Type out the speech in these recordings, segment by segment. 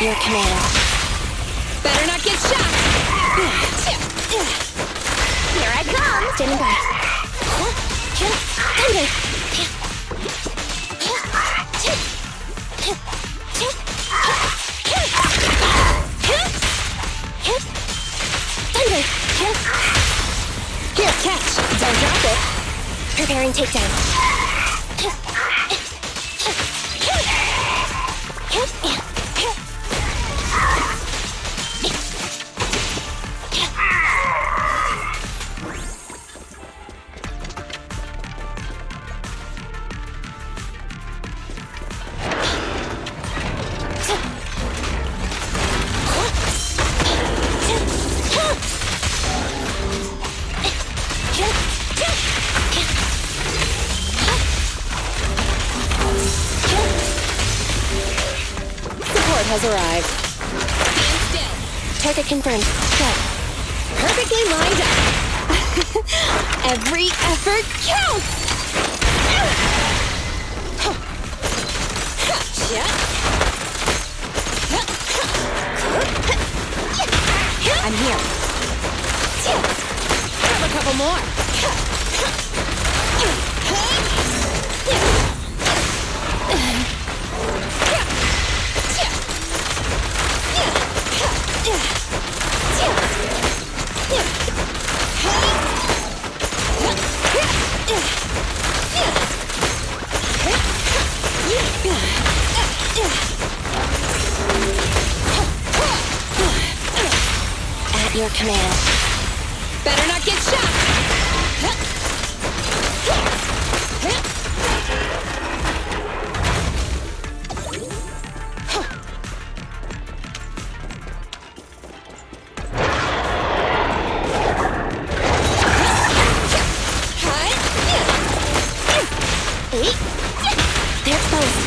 your command. Better not get shot! Here I come! Standing by. Thunder! Thunder! Here, catch! Don't drop it! Preparing takedown. Has arrived. Stand still. Target confirmed. Go. Perfectly lined up. Every effort counts. I'm here. Grab a couple more. At your command. Better not get shot. They're exposed.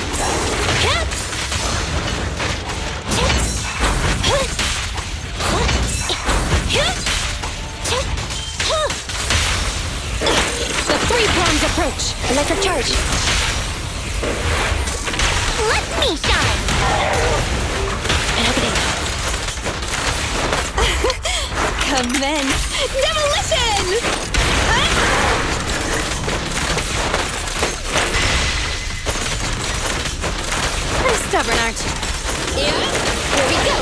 The three-pronged approach. Electric charge. Let me shine. Commence demolition! You're stubborn, aren't you? Yeah? Here we go!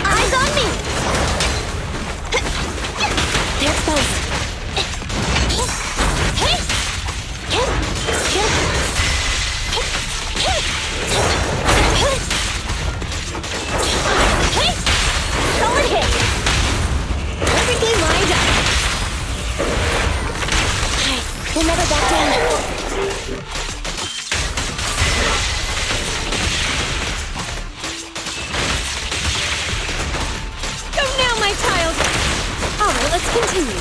Eyes on me! They're exposed. Solid hit! Perfectly lined up! We'll never back down. Go now, my child! Alright, let's continue.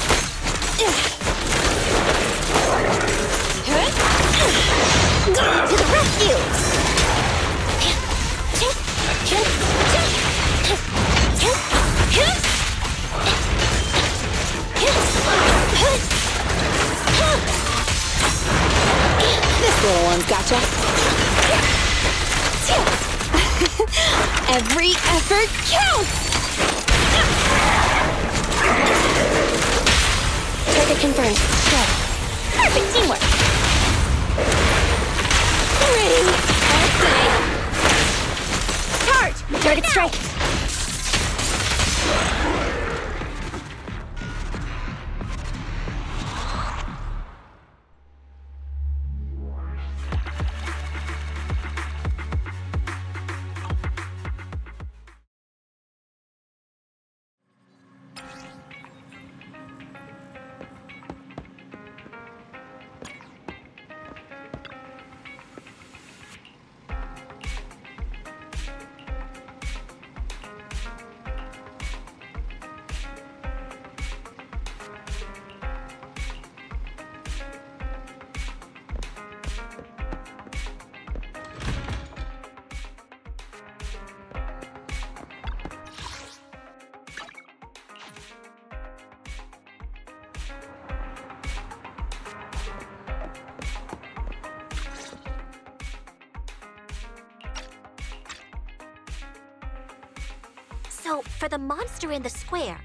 To the rescue! This little one's gotcha. Every effort counts! Target confirmed. Go. Perfect teamwork. Ready. Charge! Target strike. So, for the monster in the square,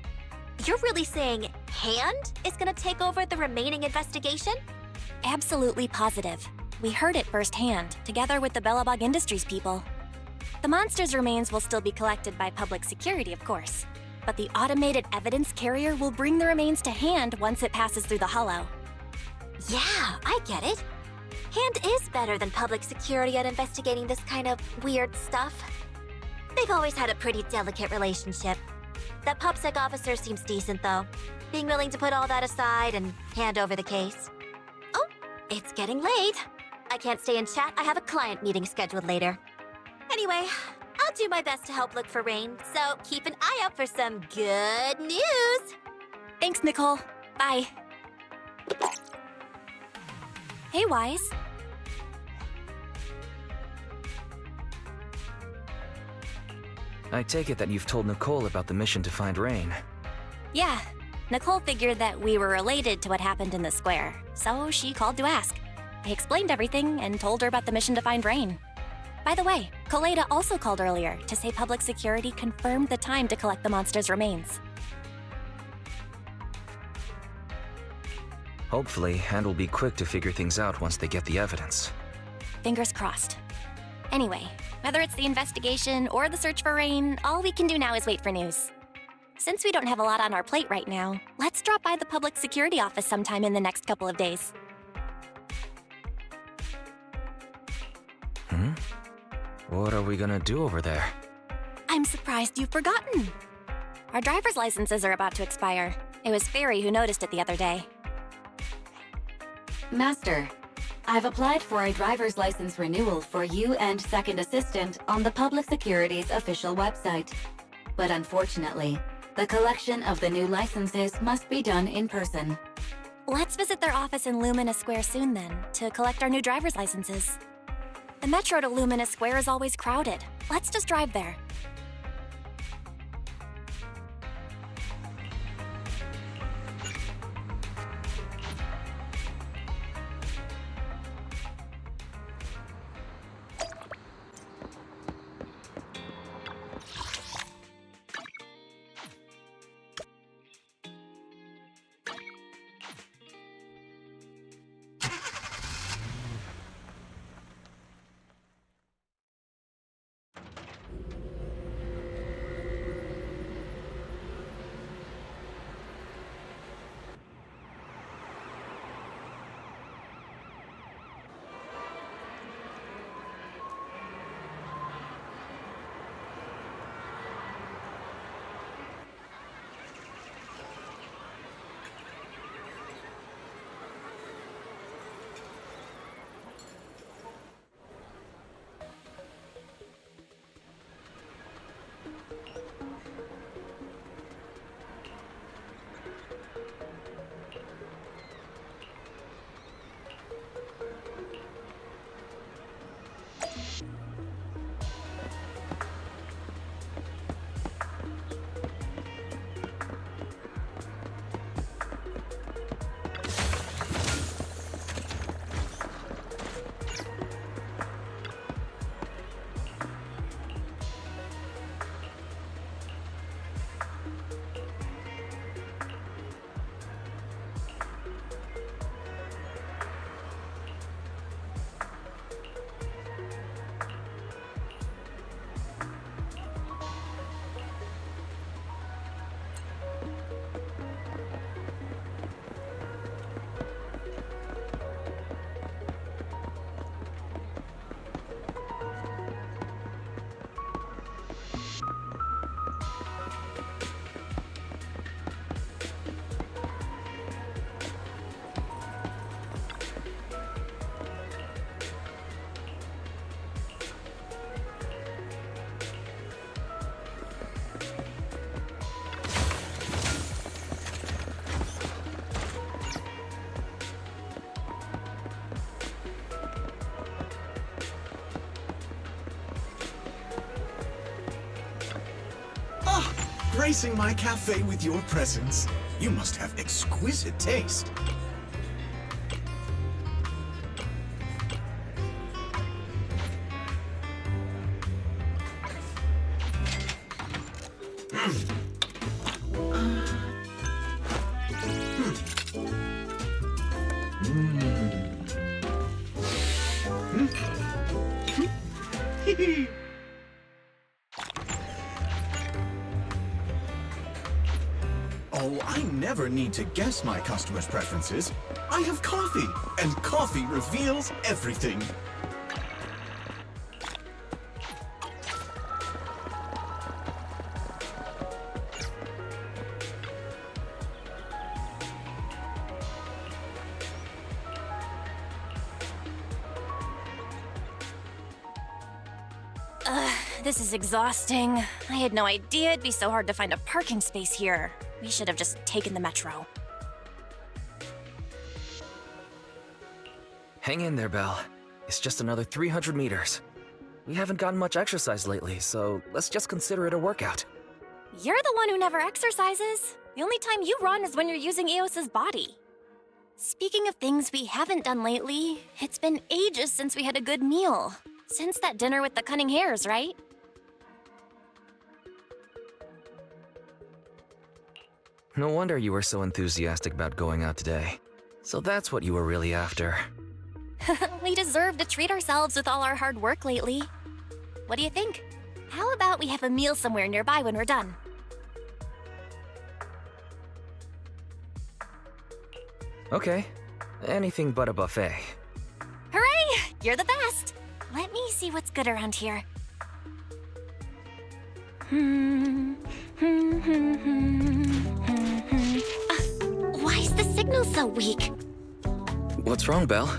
you're really saying Hand is gonna take over the remaining investigation? Absolutely positive. We heard it firsthand, together with the Bellabog Industries people. The monster's remains will still be collected by public security, of course. But the automated evidence carrier will bring the remains to Hand once it passes through the hollow. Yeah, I get it. Hand is better than public security at investigating this kind of weird stuff. They've always had a pretty delicate relationship. That PubSec officer seems decent, though, being willing to put all that aside and hand over the case. Oh, it's getting late. I can't stay and chat. I have a client meeting scheduled later. Anyway, I'll do my best to help look for Rain, so keep an eye out for some good news. Thanks, Nicole. Bye. Hey, Wise. I take it that you've told Nicole about the mission to find Rain. Yeah, Nicole figured that we were related to what happened in the square, so she called to ask. I explained everything and told her about the mission to find Rain. By the way, Koleda also called earlier to say public security confirmed the time to collect the monster's remains. Hopefully, Hand will be quick to figure things out once they get the evidence. Fingers crossed. Anyway, whether it's the investigation or the search for Rain, all we can do now is wait for news. Since we don't have a lot on our plate right now, let's drop by the public security office sometime in the next couple of days. What are we gonna do over there? I'm surprised you've forgotten. Our driver's licenses are about to expire. It was Fairy who noticed it the other day. Master, I've applied for a driver's license renewal for you and Second Assistant on the Public Security's official website. But unfortunately, the collection of the new licenses must be done in person. Let's visit their office in Lumina Square soon then, to collect our new driver's licenses. The metro to Lumina Square is always crowded. Let's just drive there. Gracing my cafe with your presence. You must have exquisite taste. Oh, I never need to guess my customers' preferences. I have coffee, and coffee reveals everything. This is exhausting. I had no idea it'd be so hard to find a parking space here. We should have just taken the metro. Hang in there, Belle. It's just another 300 meters. We haven't gotten much exercise lately, so let's just consider it a workout. You're the one who never exercises. The only time you run is when you're using Eos's body. Speaking of things we haven't done lately, it's been ages since we had a good meal. Since that dinner with the cunning hares, right? No wonder you were so enthusiastic about going out today. So that's what you were really after. We deserve to treat ourselves with all our hard work lately. What do you think? How about we have a meal somewhere nearby when we're done? Okay. Anything but a buffet. Hooray! You're the best! Let me see what's good around here. Why is the signal so weak? What's wrong, Belle?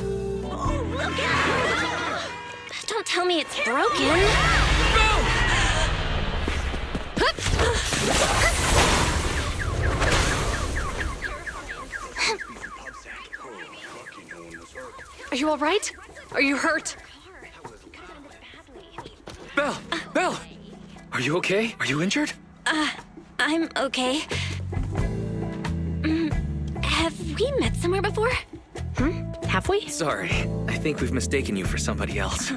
Oh, look out! Don't tell me it's broken. Are you all right? Are you hurt? Belle! Belle! Are you okay? Are you injured? I'm okay. Have we met somewhere before? Have we? Sorry. I think we've mistaken you for somebody else.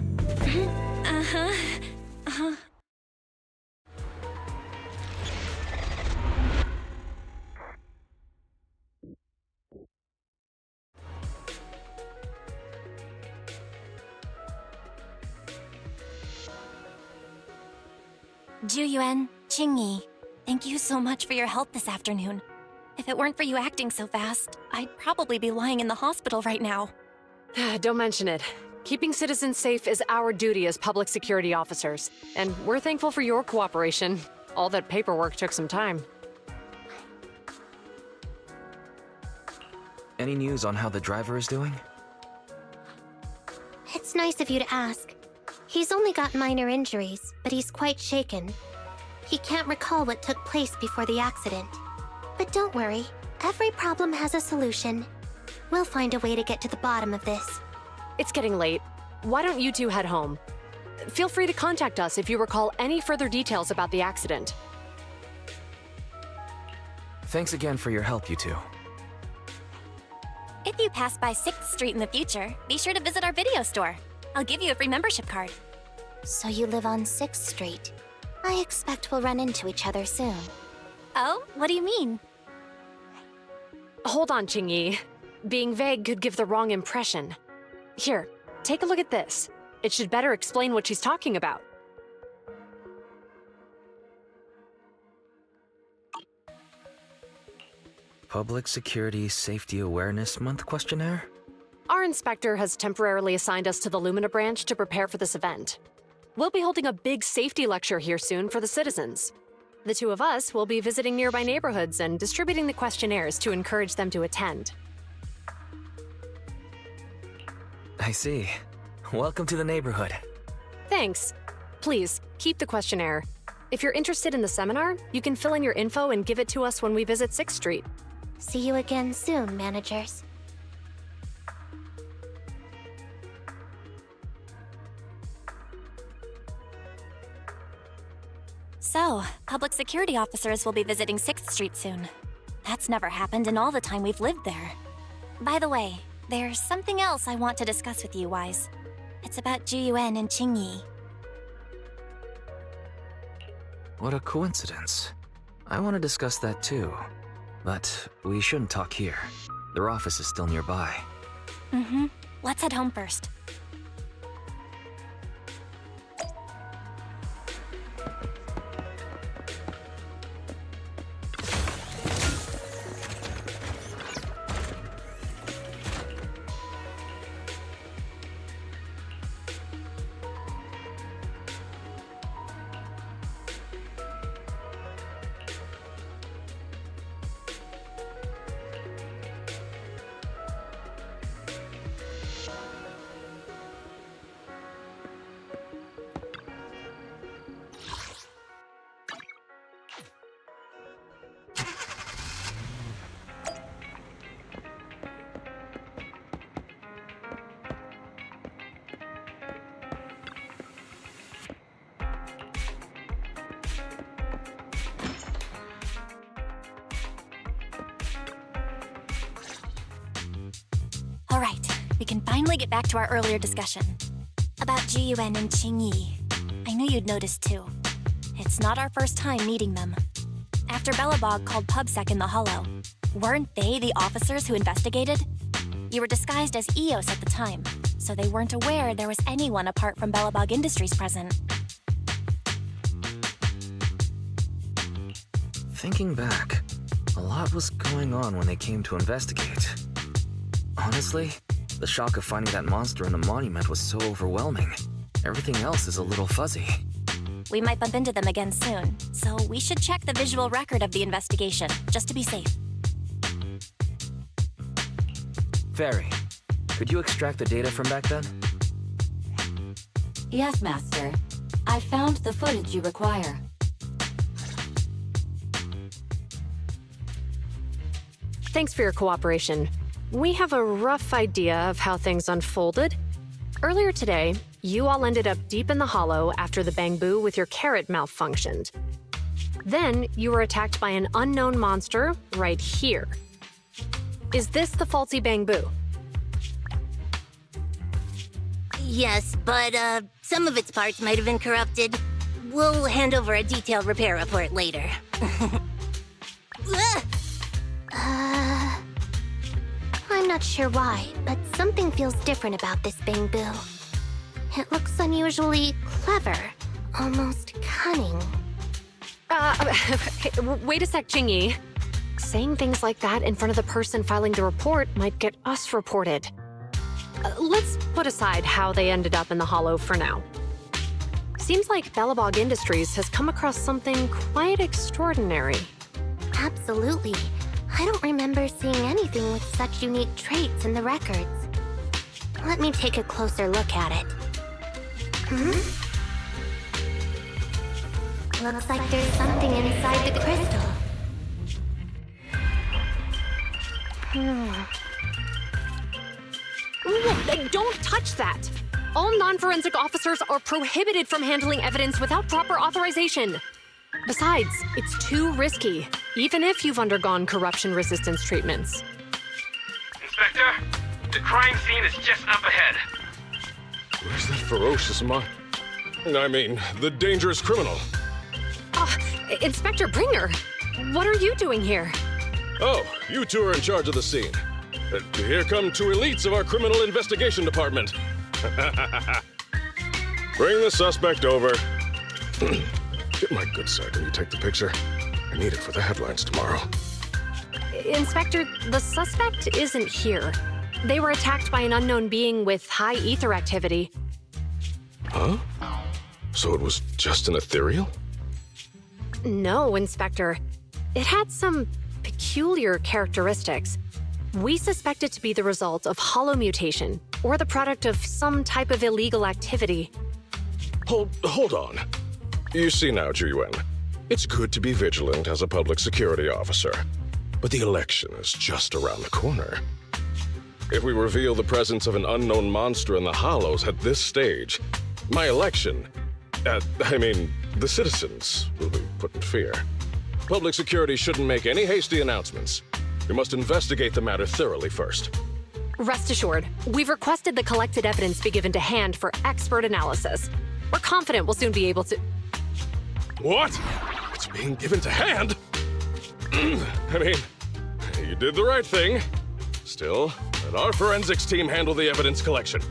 Juyuan, Qingyi, thank you so much for your help this afternoon. If it weren't for you acting so fast, I'd probably be lying in the hospital right now. Don't mention it. Keeping citizens safe is our duty as public security officers, and we're thankful for your cooperation. All that paperwork took some time. Any news on how the driver is doing? It's nice of you to ask. He's only got minor injuries, but he's quite shaken. He can't recall what took place before the accident. But don't worry, every problem has a solution. We'll find a way to get to the bottom of this. It's getting late. Why don't you two head home? Feel free to contact us if you recall any further details about the accident. Thanks again for your help, you two. If you pass by 6th Street in the future, be sure to visit our video store. I'll give you a free membership card. So you live on 6th Street. I expect we'll run into each other soon. Oh, what do you mean? Hold on, Qingyi. Being vague could give the wrong impression. Here, take a look at this. It should better explain what she's talking about. Public Security Safety Awareness Month questionnaire? Our inspector has temporarily assigned us to the Lumina branch to prepare for this event. We'll be holding a big safety lecture here soon for the citizens. The two of us will be visiting nearby neighborhoods and distributing the questionnaires to encourage them to attend. I see. Welcome to the neighborhood. Thanks. Please, keep the questionnaire. If you're interested in the seminar, you can fill in your info and give it to us when we visit 6th Street. See you again soon, managers. So, public security officers will be visiting 6th Street soon. That's never happened in all the time we've lived there. By the way, there's something else I want to discuss with you, Wise. It's about Juyuan and Qingyi. What a coincidence. I want to discuss that too. But we shouldn't talk here. Their office is still nearby. Mm-hmm. Let's head home first. All right, we can finally get back to our earlier discussion. About Jiyuan and Qingyi. I knew you'd noticed too. It's not our first time meeting them. After Belobog called PubSec in the Hollow, weren't they the officers who investigated? You were disguised as EOS at the time, so they weren't aware there was anyone apart from Belobog Industries present. Thinking back, a lot was going on when they came to investigate. Honestly, the shock of finding that monster in the monument was so overwhelming. Everything else is a little fuzzy. We might bump into them again soon, so we should check the visual record of the investigation, just to be safe. Fairy, could you extract the data from back then? Yes, Master. I found the footage you require. Thanks for your cooperation. We have a rough idea of how things unfolded. Earlier today, you all ended up deep in the Hollow after the Bangbu with your carrot malfunctioned. Then, you were attacked by an unknown monster right here. Is this the faulty Bangbu? Yes, but some of its parts might have been corrupted. We'll hand over a detailed repair report later. I'm not sure why, but something feels different about this Bangbu. It looks unusually clever, almost cunning. Wait a sec, Qingyi. Saying things like that in front of the person filing the report might get us reported. Let's put aside how they ended up in the Hollow for now. Seems like Belobog Industries has come across something quite extraordinary. Absolutely. I don't remember seeing anything with such unique traits in the records. Let me take a closer look at it. Looks like there's something inside the crystal. Don't touch that! All non-forensic officers are prohibited from handling evidence without proper authorization. Besides, it's too risky, even if you've undergone corruption resistance treatments. Inspector, the crime scene is just up ahead. Where's that ferocious the dangerous criminal? Inspector Bringer, what are you doing here? Oh, you two are in charge of the scene. Here come two elites of our criminal investigation department. Bring the suspect over. Get my good side when you take the picture. I need it for the headlines tomorrow. Inspector, the suspect isn't here. They were attacked by an unknown being with high ether activity. Huh? So it was just an ethereal? No, Inspector. It had some peculiar characteristics. We suspect it to be the result of hollow mutation, or the product of some type of illegal activity. Hold on. You see now, Jiyuan, it's good to be vigilant as a public security officer, but the election is just around the corner. If we reveal the presence of an unknown monster in the Hollows at this stage, my election, the citizens will be put in fear. Public security shouldn't make any hasty announcements. We must investigate the matter thoroughly first. Rest assured, we've requested the collected evidence be given to hand for expert analysis. We're confident we'll soon be able to... What? it's being given to hand. I mean, you did the right thing. Still, let our forensics team handle the evidence collection.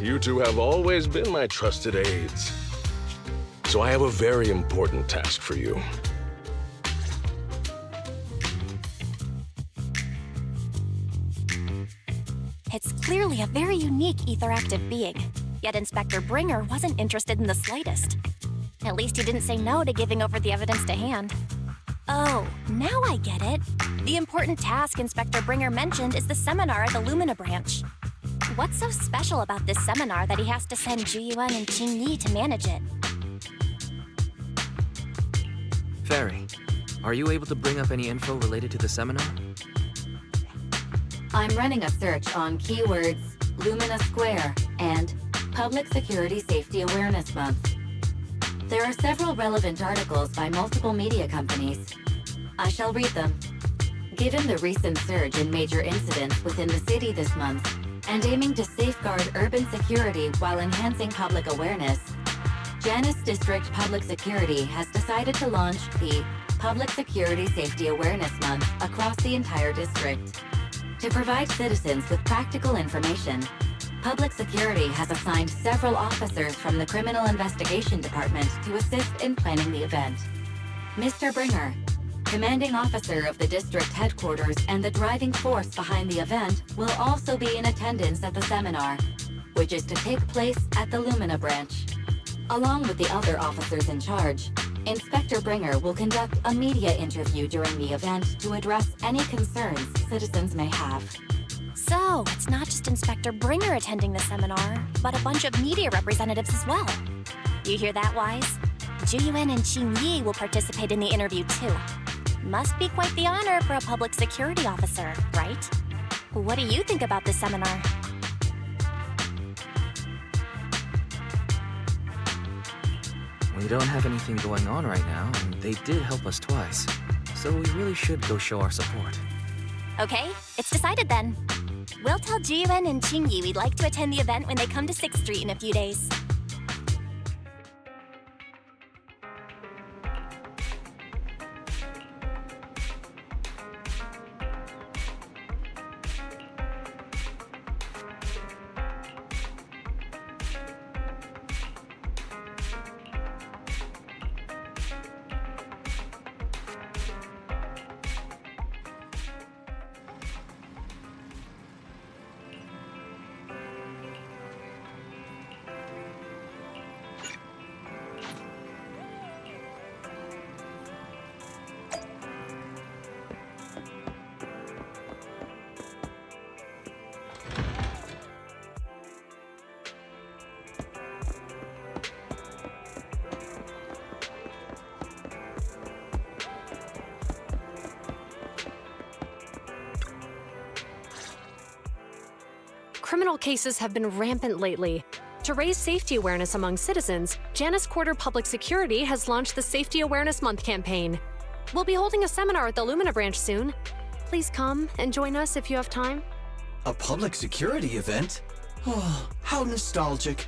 You two have always been my trusted aides. So I have a very important task for you. It's clearly a very unique etheractive being, yet Inspector Bringer wasn't interested in the slightest. At least he didn't say no to giving over the evidence to hand. Oh, now I get it. The important task Inspector Bringer mentioned is the seminar at the Lumina branch. What's so special about this seminar that he has to send Juyuan and Qingyi to manage it? Fairy, are you able to bring up any info related to the seminar? I'm running a search on keywords Lumina Square and Public Security Safety Awareness Month. There are several relevant articles by multiple media companies. I shall read them. Given the recent surge in major incidents within the city this month, and aiming to safeguard urban security while enhancing public awareness, Janus District Public Security has decided to launch the Public Security Safety Awareness Month across the entire district. To provide citizens with practical information, Public Security has assigned several officers from the Criminal Investigation Department to assist in planning the event. Mr. Bringer, commanding officer of the district headquarters and the driving force behind the event, will also be in attendance at the seminar, which is to take place at the Lumina branch. Along with the other officers in charge, Inspector Bringer will conduct a media interview during the event to address any concerns citizens may have. So, it's not just Inspector Bringer attending the seminar, but a bunch of media representatives as well. You hear that, Wise? Juyuan and Qingyi will participate in the interview too. Must be quite the honor for a public security officer, right? What do you think about this seminar? We don't have anything going on right now, and they did help us twice. So we really should go show our support. Okay, it's decided then. We'll tell Jiyuan and Qingyi we'd like to attend the event when they come to 6th Street in a few days. Criminal cases have been rampant lately. To raise safety awareness among citizens, Janus Quarter Public Security has launched the Safety Awareness Month campaign. We'll be holding a seminar at the Lumina branch soon. Please come and join us if you have time. A public security event? Oh, how nostalgic.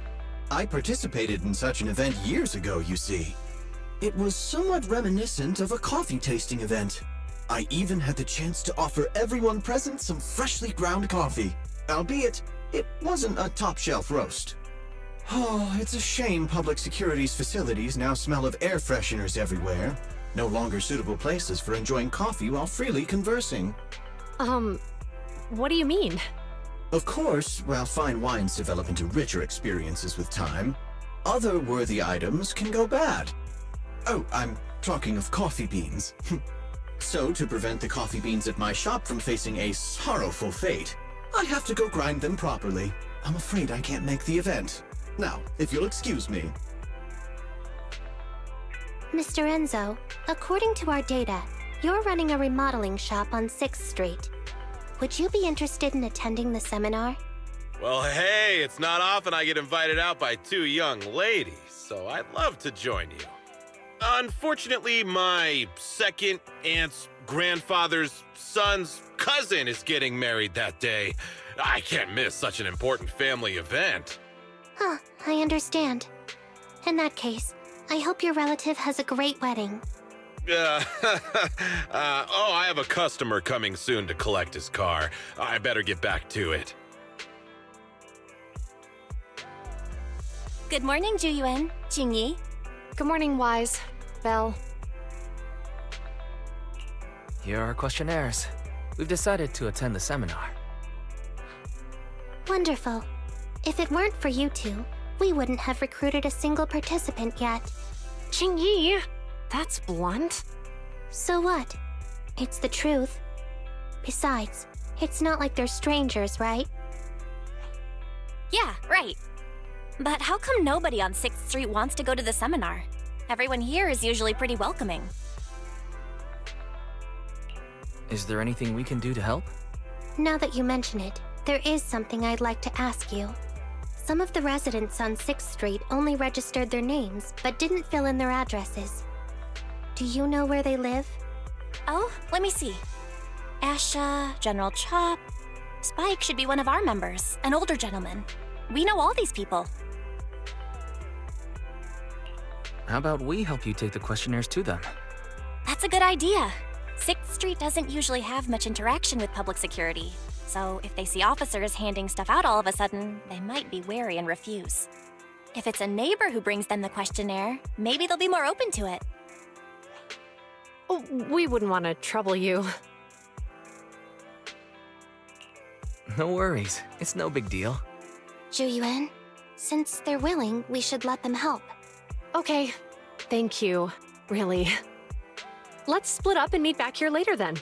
I participated in such an event years ago, you see. It was somewhat reminiscent of a coffee tasting event. I even had the chance to offer everyone present some freshly ground coffee, albeit it wasn't a top-shelf roast. Oh, it's a shame public security's facilities now smell of air fresheners everywhere. No longer suitable places for enjoying coffee while freely conversing. What do you mean? Of course, while fine wines develop into richer experiences with time, other worthy items can go bad. Oh, I'm talking of coffee beans. So, to prevent the coffee beans at my shop from facing a sorrowful fate, I have to go grind them properly. I'm afraid I can't make the event. Now, if you'll excuse me. Mr. Enzo, according to our data, you're running a remodeling shop on 6th Street. Would you be interested in attending the seminar? Well, hey, it's not often I get invited out by two young ladies, so I'd love to join you. Unfortunately, my second aunt's grandfather's son's cousin is getting married that day. I can't miss such an important family event. Huh, I understand. In that case, I hope your relative has a great wedding. I have a customer coming soon to collect his car. I better get back to it. Good morning, Juyuan, Jingyi. Good morning, Wise. Belle. Here are our questionnaires. We've decided to attend the seminar. Wonderful. If it weren't for you two, we wouldn't have recruited a single participant yet. Jingyi! That's blunt. So what? It's the truth. Besides, it's not like they're strangers, right? Yeah, right. But how come nobody on 6th Street wants to go to the seminar? Everyone here is usually pretty welcoming. Is there anything we can do to help? Now that you mention it, there is something I'd like to ask you. Some of the residents on 6th Street only registered their names, but didn't fill in their addresses. Do you know where they live? Oh, let me see. Asha, General Chop. Spike should be one of our members, an older gentleman. We know all these people. How about we help you take the questionnaires to them? That's a good idea. 6th Street doesn't usually have much interaction with public security, so if they see officers handing stuff out all of a sudden, they might be wary and refuse. If it's a neighbor who brings them the questionnaire, maybe they'll be more open to it. Oh, we wouldn't want to trouble you. No worries. It's no big deal. Juyuan, since they're willing, we should let them help. Okay. Thank you. Really. Let's split up and meet back here later then.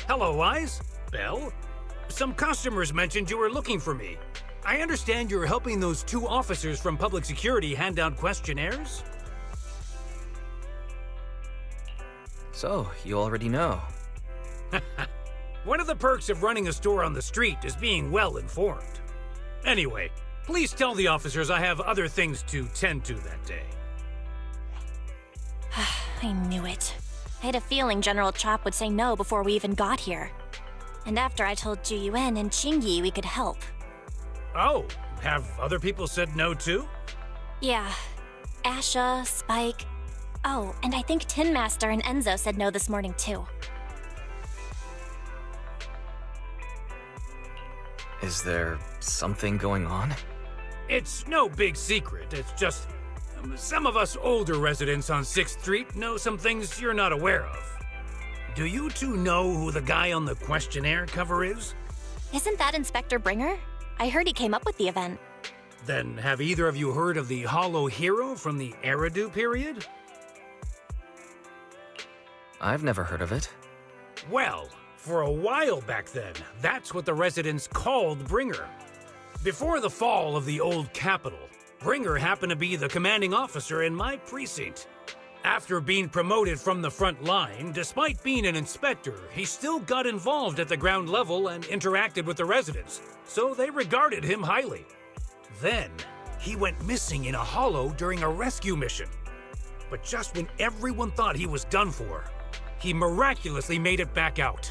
Hello, Wise. Belle? Some customers mentioned you were looking for me. I understand you're helping those two officers from public security hand out questionnaires? So, you already know. One of the perks of running a store on the street is being well informed. Anyway, please tell the officers I have other things to tend to that day. I knew it. I had a feeling General Chop would say no before we even got here. And after I told Juyuan and Jingyi we could help. Oh, have other people said no too? Yeah. Asha, Spike. Oh, and I think Tin Master and Enzo said no this morning too. Is there something going on? It's no big secret. It's just some of us older residents on 6th Street know some things you're not aware of. Do you two know who the guy on the questionnaire cover is? Isn't that Inspector Bringer? I heard he came up with the event. Then have either of you heard of the Hollow Hero from the Eridu period? I've never heard of it. Well, for a while back then, that's what the residents called Bringer. Before the fall of the old capital, Bringer happened to be the commanding officer in my precinct. After being promoted from the front line, despite being an inspector, he still got involved at the ground level and interacted with the residents, so they regarded him highly. Then, he went missing in a hollow during a rescue mission. But just when everyone thought he was done for, he miraculously made it back out.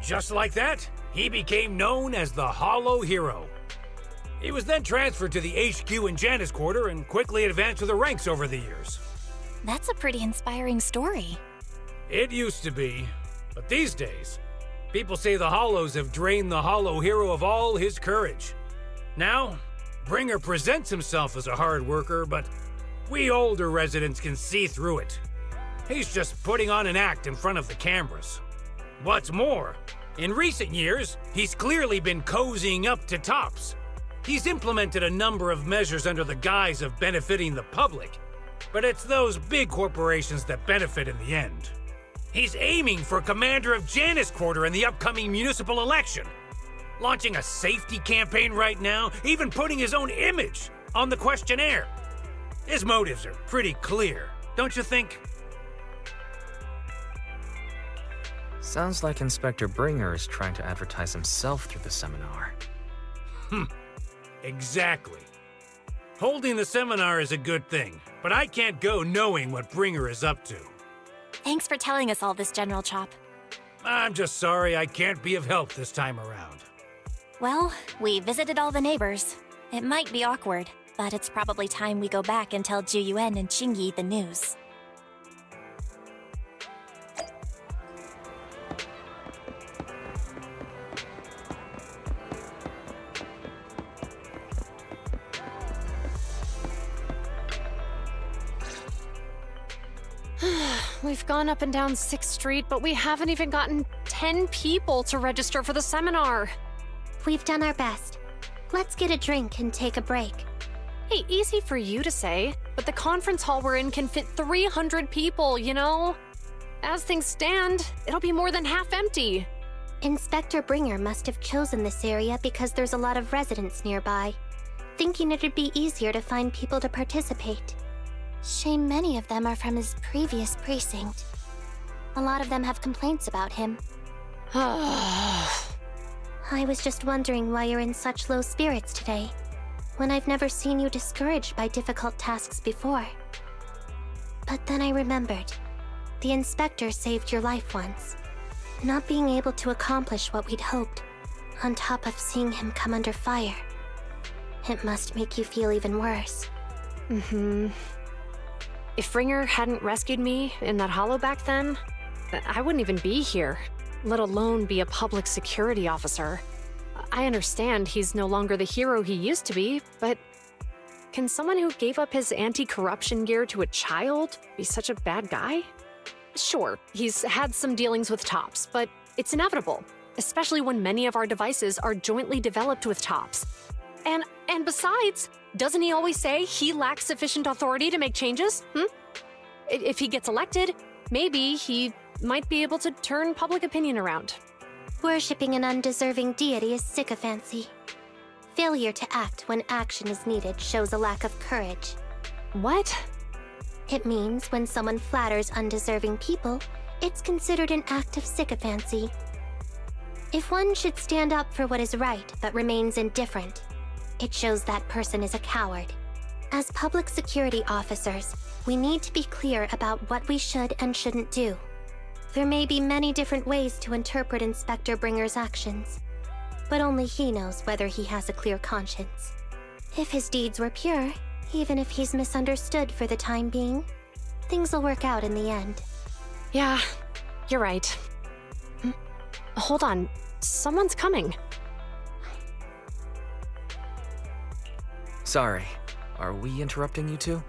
Just like that, he became known as the Hollow Hero. He was then transferred to the HQ in Janus Quarter and quickly advanced to the ranks over the years. That's a pretty inspiring story. It used to be, but these days, people say the Hollows have drained the Hollow Hero of all his courage. Now, Bringer presents himself as a hard worker, but we older residents can see through it. He's just putting on an act in front of the cameras. What's more, in recent years, he's clearly been cozying up to Tops. He's implemented a number of measures under the guise of benefiting the public, but it's those big corporations that benefit in the end. He's aiming for commander of Janus Quarter in the upcoming municipal election, launching a safety campaign right now, even putting his own image on the questionnaire. His motives are pretty clear, don't you think? Sounds like Inspector Bringer is trying to advertise himself through the seminar. Exactly. Holding the seminar is a good thing, but I can't go knowing what Bringer is up to. Thanks for telling us all this, General Chop. I'm just sorry I can't be of help this time around. Well, we visited all the neighbors. It might be awkward, but it's probably time we go back and tell Ju Yuan and Qingyi the news. We've gone up and down 6th Street, but we haven't even gotten 10 people to register for the seminar. We've done our best. Let's get a drink and take a break. Hey, easy for you to say, but the conference hall we're in can fit 300 people, you know? As things stand, it'll be more than half empty. Inspector Bringer must have chosen this area because there's a lot of residents nearby, thinking it'd be easier to find people to participate. Shame many of them are from his previous precinct. A lot of them have complaints about him. I was just wondering why you're in such low spirits today, when I've never seen you discouraged by difficult tasks before. But then I remembered. The inspector saved your life once. Not being able to accomplish what we'd hoped, on top of seeing him come under fire. It must make you feel even worse. If Bringer hadn't rescued me in that hollow back then, I wouldn't even be here, let alone be a public security officer. I understand he's no longer the hero he used to be, but can someone who gave up his anti-corruption gear to a child be such a bad guy? Sure, he's had some dealings with Tops, but it's inevitable, especially when many of our devices are jointly developed with Tops. And besides, doesn't he always say he lacks sufficient authority to make changes? If he gets elected, maybe he might be able to turn public opinion around. Worshipping an undeserving deity is sycophancy. Failure to act when action is needed shows a lack of courage. What? It means when someone flatters undeserving people, it's considered an act of sycophancy. If one should stand up for what is right but remains indifferent, it shows that person is a coward. As public security officers, we need to be clear about what we should and shouldn't do. There may be many different ways to interpret Inspector Bringer's actions, but only he knows whether he has a clear conscience. If his deeds were pure, even if he's misunderstood for the time being, things will work out in the end. Yeah, you're right. Hold on, someone's coming. Sorry, are we interrupting you two?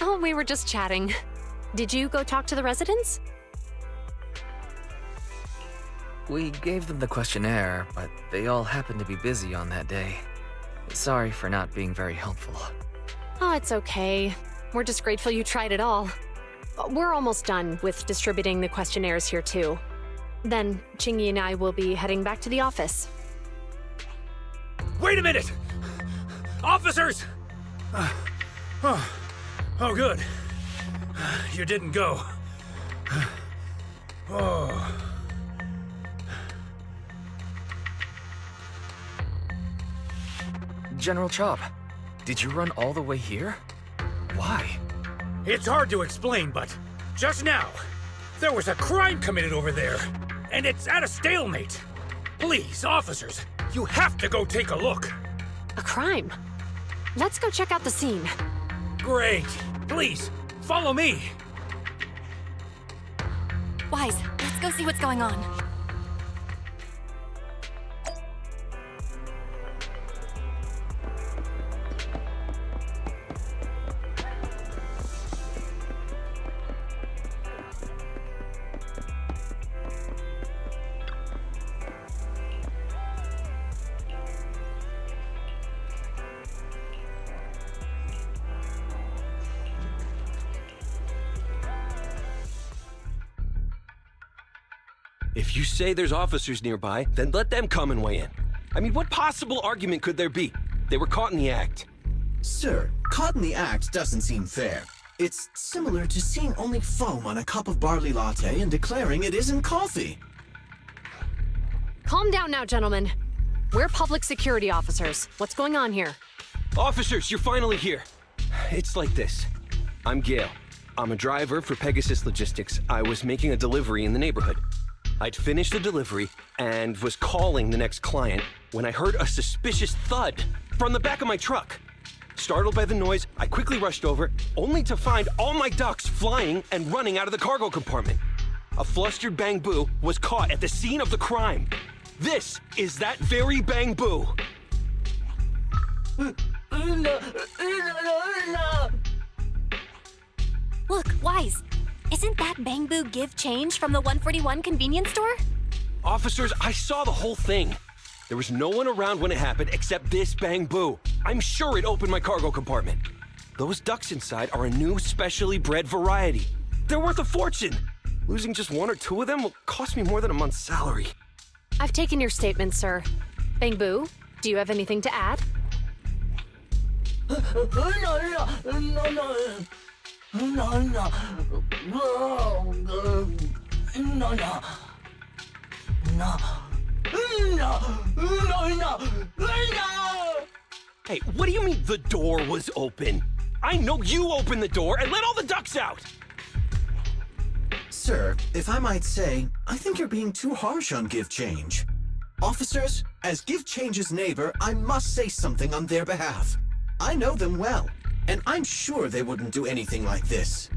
Oh, we were just chatting. Did you go talk to the residents? We gave them the questionnaire, but they all happened to be busy on that day. Sorry for not being very helpful. Oh, it's okay. We're just grateful you tried it all. We're almost done with distributing the questionnaires here, too. Then, Chingy and I will be heading back to the office. Wait a minute! Officers! Oh, good. You didn't go. Oh. General Chop, did you run all the way here? Why? It's hard to explain, but just now, there was a crime committed over there, and it's at a stalemate. Please, officers, you have to go take a look. A crime? Let's go check out the scene. Great. Please, follow me. Wise, let's go see what's going on. If you say there's officers nearby, then let them come and weigh in. I mean, what possible argument could there be? They were caught in the act. Sir, caught in the act doesn't seem fair. It's similar to seeing only foam on a cup of barley latte and declaring it isn't coffee. Calm down now, gentlemen. We're public security officers. What's going on here? Officers, you're finally here. It's like this. I'm Gale. I'm a driver for Pegasus Logistics. I was making a delivery in the neighborhood. I'd finished the delivery and was calling the next client when I heard a suspicious thud from the back of my truck. Startled by the noise, I quickly rushed over, only to find all my ducks flying and running out of the cargo compartment. A flustered Bang Boo was caught at the scene of the crime. This is that very Bang Boo. Look, Wise, isn't that Bang Boo give change from the 141 convenience store? Officers, I saw the whole thing. There was no one around when it happened except this Bang Boo. I'm sure it opened my cargo compartment. Those ducks inside are a new specially bred variety. They're worth a fortune. Losing just one or two of them will cost me more than a month's salary. I've taken your statement, sir. Bang Boo, do you have anything to add? Hey, what do you mean the door was open? I know you opened the door and let all the ducks out! Sir, if I might say, I think you're being too harsh on Give Change. Officers, as Give Change's neighbor, I must say something on their behalf. I know them well, and I'm sure they wouldn't do anything like this.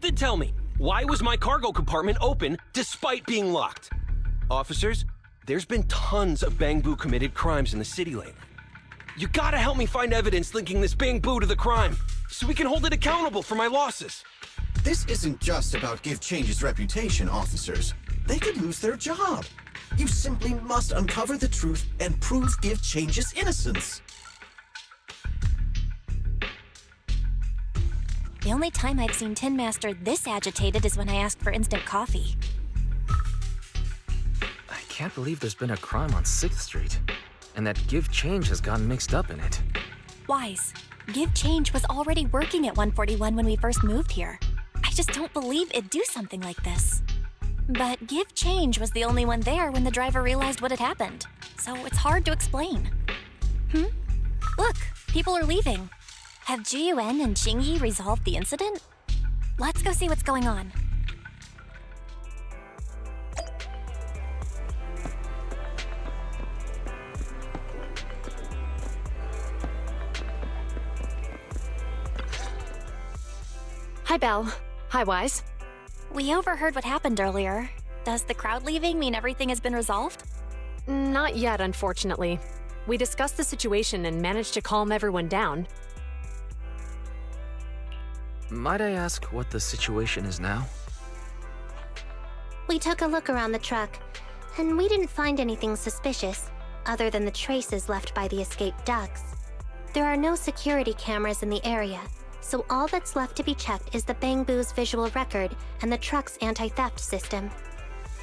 Then tell me, why was my cargo compartment open despite being locked? Officers, there's been tons of Bang Boo committed crimes in the city lately. You gotta help me find evidence linking this Bang Boo to the crime, so we can hold it accountable for my losses. This isn't just about Give Change's reputation, officers. They could lose their job. You simply must uncover the truth and prove Give Change's innocence. The only time I've seen Tin Master this agitated is when I asked for instant coffee. I can't believe there's been a crime on 6th Street, and that Give Change has gotten mixed up in it. Wise, Give Change was already working at 141 when we first moved here. I just don't believe it'd do something like this. But Give Change was the only one there when the driver realized what had happened, so it's hard to explain. Look, people are leaving. Have Jiyuan and Qingyi resolved the incident? Let's go see what's going on. Hi, Belle. Hi, Wise. We overheard what happened earlier. Does the crowd leaving mean everything has been resolved? Not yet, unfortunately. We discussed the situation and managed to calm everyone down. Might I ask what the situation is now? We took a look around the truck, and we didn't find anything suspicious, other than the traces left by the escaped ducks. There are no security cameras in the area, So all that's left to be checked is the Bangbu's visual record and the truck's anti-theft system.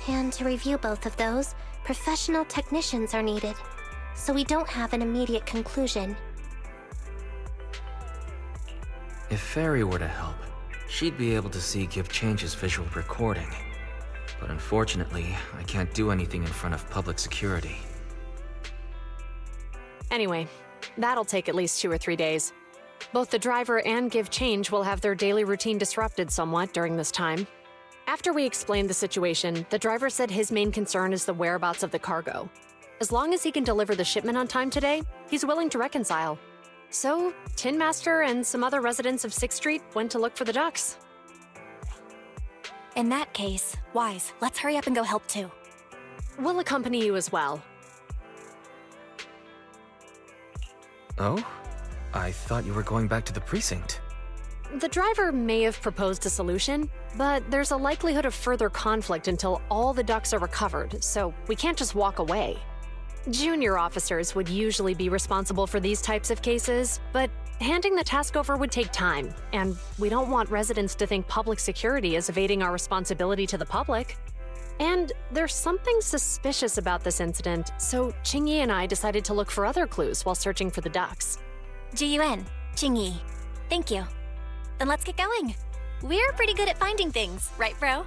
And to review both of those, professional technicians are needed. So we don't have an immediate conclusion. If Fairy were to help, she'd be able to see Give Change's visual recording. But unfortunately, I can't do anything in front of public security. Anyway, that'll take at least 2 or 3 days. Both the driver and Give Change will have their daily routine disrupted somewhat during this time. After we explained the situation, the driver said his main concern is the whereabouts of the cargo. As long as he can deliver the shipment on time today, he's willing to reconcile. So, Tin Master and some other residents of 6th Street went to look for the ducks. In that case, Wise, let's hurry up and go help too. We'll accompany you as well. Oh? I thought you were going back to the precinct. The driver may have proposed a solution, but there's a likelihood of further conflict until all the ducks are recovered, so we can't just walk away. Junior officers would usually be responsible for these types of cases, but handing the task over would take time, and we don't want residents to think public security is evading our responsibility to the public. And there's something suspicious about this incident, so Qingyi and I decided to look for other clues while searching for the ducks. G-U-N, Qingyi. Thank you. Then let's get going. We're pretty good at finding things, right, bro?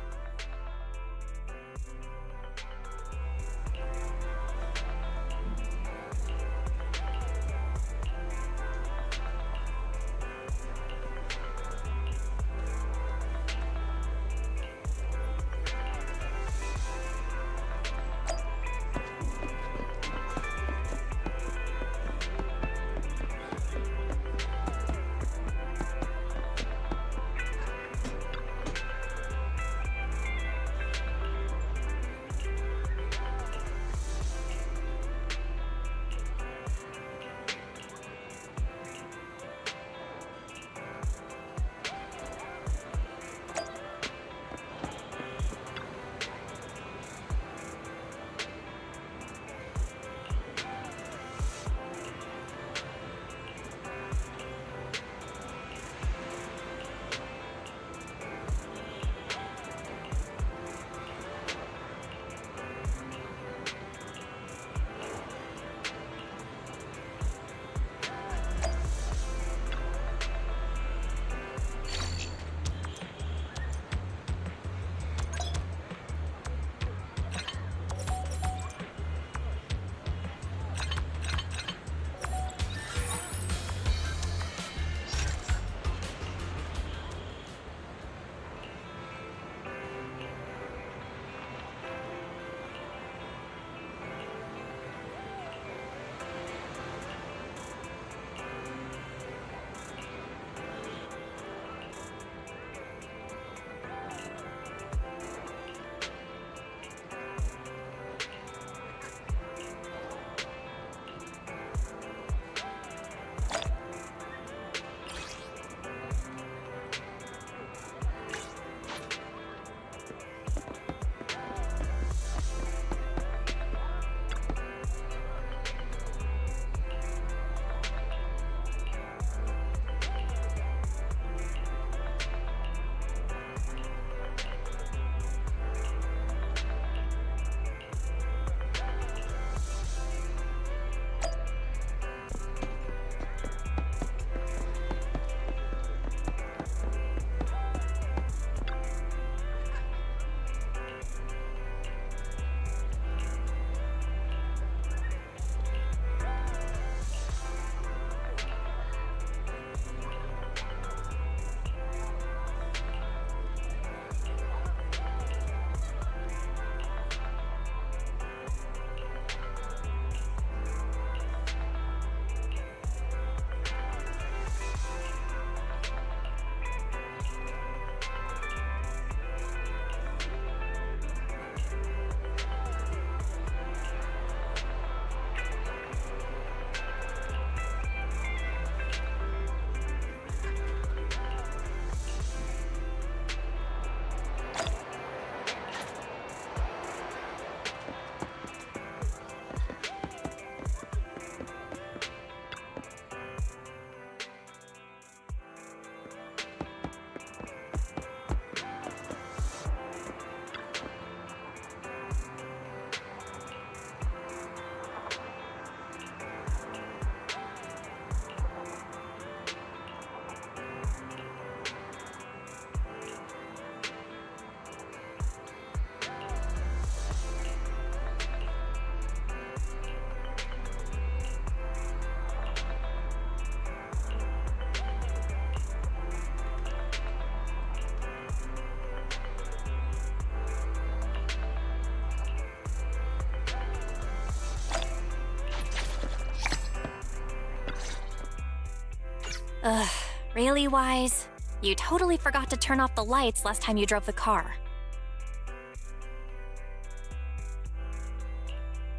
Ugh, really, Wise? You totally forgot to turn off the lights last time you drove the car.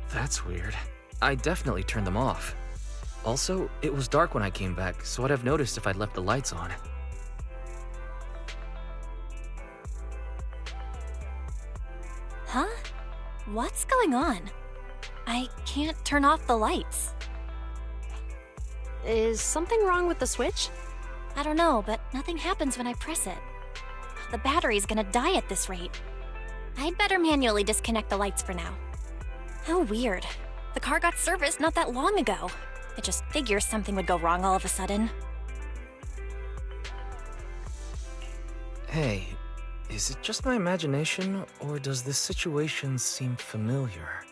That's weird. I definitely turned them off. Also, it was dark when I came back, so I'd have noticed if I'd left the lights on. Huh? What's going on? I can't turn off the lights. Is something wrong with the switch? I don't know, but nothing happens when I press it. The battery's gonna die at this rate. I'd better manually disconnect the lights for now. How weird. The car got serviced not that long ago. I just figure something would go wrong all of a sudden. Hey, is it just my imagination, or does this situation seem familiar?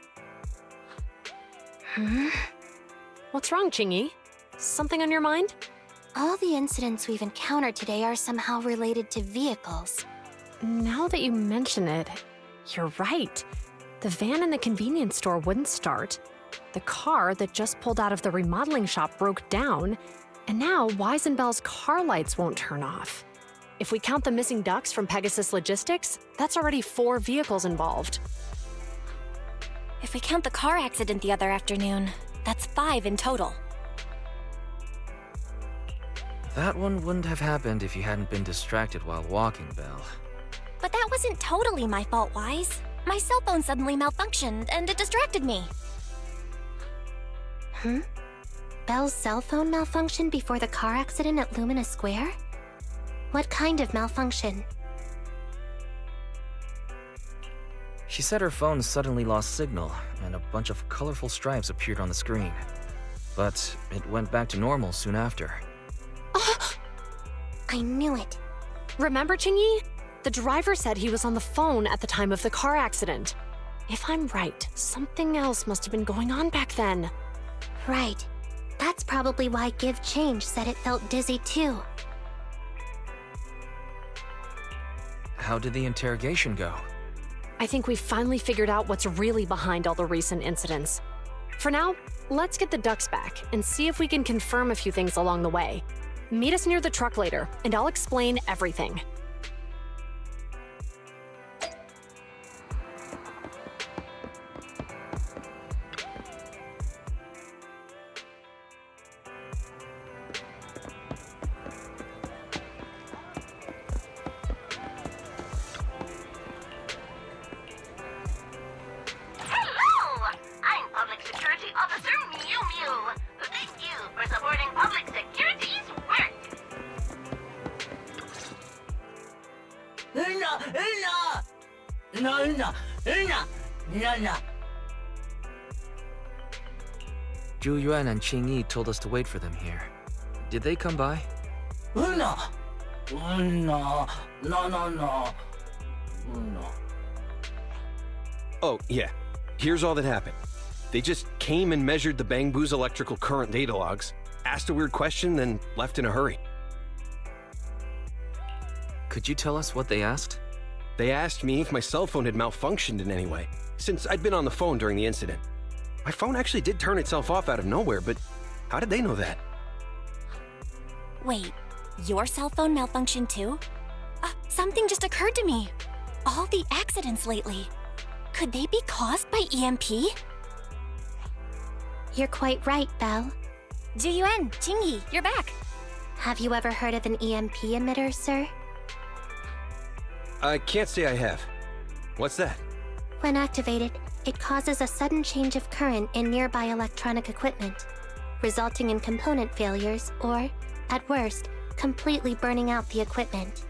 What's wrong, Qingyi? Something on your mind? All the incidents we've encountered today are somehow related to vehicles. Now that you mention it, you're right. The van in the convenience store wouldn't start. The car that just pulled out of the remodeling shop broke down. And now Wise and Bell's car lights won't turn off. If we count the missing ducks from Pegasus Logistics, that's already 4 vehicles involved. If we count the car accident the other afternoon, that's 5 in total. That one wouldn't have happened if you hadn't been distracted while walking, Belle. But that wasn't totally my fault, Wise. My cell phone suddenly malfunctioned, and it distracted me. Belle's cell phone malfunctioned before the car accident at Lumina Square? What kind of malfunction? She said her phone suddenly lost signal, and a bunch of colorful stripes appeared on the screen. But it went back to normal soon after. I knew it. Remember, Qingyi? The driver said he was on the phone at the time of the car accident. If I'm right, something else must have been going on back then. Right. That's probably why Give Change said it felt dizzy too. How did the interrogation go? I think we finally figured out what's really behind all the recent incidents. For now, let's get the ducks back and see if we can confirm a few things along the way. Meet us near the truck later, and I'll explain everything. Zhu Yuan and Qingyi told us to wait for them here. Did they come by? No. Oh, yeah. Here's all that happened. They just came and measured the Bang Boo's electrical current data logs, asked a weird question, then left in a hurry. Could you tell us what they asked? They asked me if my cell phone had malfunctioned in any way, since I'd been on the phone during the incident. My phone actually did turn itself off out of nowhere, but how did they know that? Wait, your cell phone malfunctioned too? Something just occurred to me. All the accidents lately, could they be caused by EMP? You're quite right, Belle. Zhu Yuan, Qingyi, you're back. Have you ever heard of an EMP emitter, sir? I can't say I have. What's that? When activated, it causes a sudden change of current in nearby electronic equipment, resulting in component failures or, at worst, completely burning out the equipment.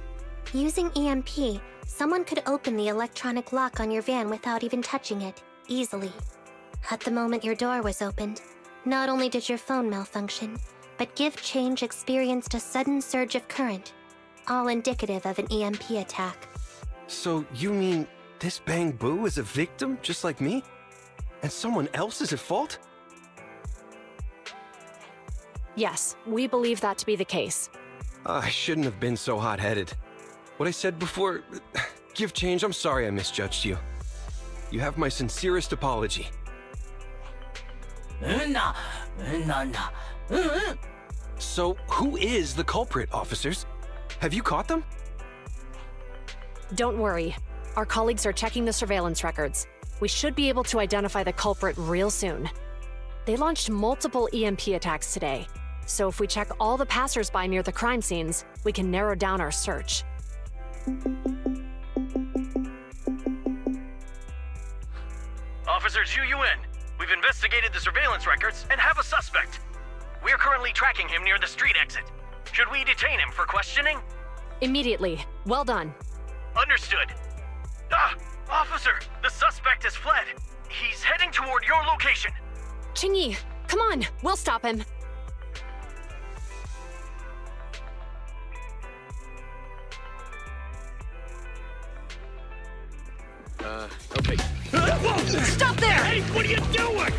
Using EMP, someone could open the electronic lock on your van without even touching it, easily. At the moment your door was opened, not only did your phone malfunction, but Give Change experienced a sudden surge of current, all indicative of an EMP attack. So you mean this Bang Boo is a victim just like me? And someone else is at fault? Yes, we believe that to be the case. I shouldn't have been so hot-headed. What I said before... Give Change, I'm sorry I misjudged you. You have my sincerest apology. So, who is the culprit, officers? Have you caught them? Don't worry. Our colleagues are checking the surveillance records. We should be able to identify the culprit real soon. They launched multiple EMP attacks today, so if we check all the passersby near the crime scenes, we can narrow down our search. Officer Zhu, we've investigated the surveillance records and have a suspect. We are currently tracking him near the street exit. Should we detain him for questioning? Immediately. Well done. Understood. Ah! Officer, the suspect has fled. He's heading toward your location. Qingyi, come on, we'll stop him. Okay. Whoa! Stop there! Hey, what are you doing?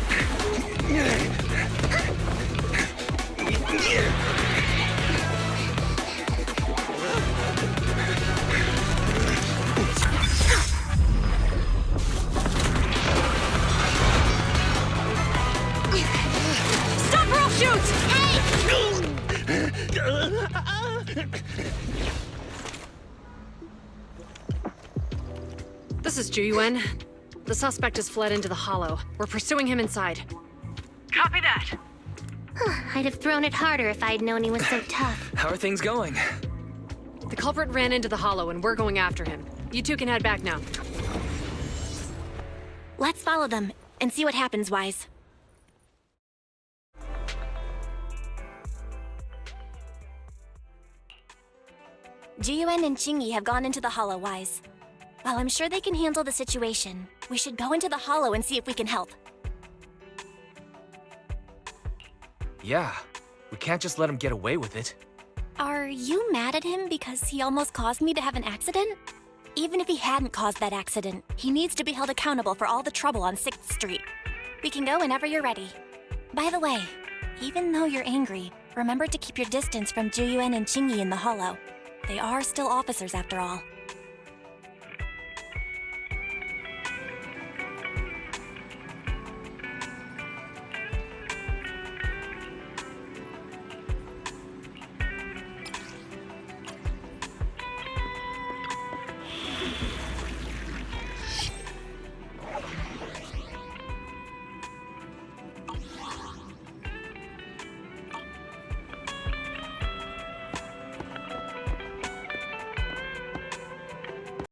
Stop or I'll shoot! Hey! This is Zhu. The suspect has fled into the hollow. We're pursuing him inside. Copy that. I'd have thrown it harder if I'd known he was so tough. How are things going? The culprit ran into the hollow and we're going after him. You two can head back now. Let's follow them and see what happens, Wise. Jiyuan and Qingyi have gone into the hollow, Wise. While I'm sure they can handle the situation, we should go into the hollow and see if we can help. Yeah, we can't just let him get away with it. Are you mad at him because he almost caused me to have an accident? Even if he hadn't caused that accident, he needs to be held accountable for all the trouble on 6th Street. We can go whenever you're ready. By the way, even though you're angry, remember to keep your distance from Jiyuan and Qingyi in the hollow. They are still officers after all.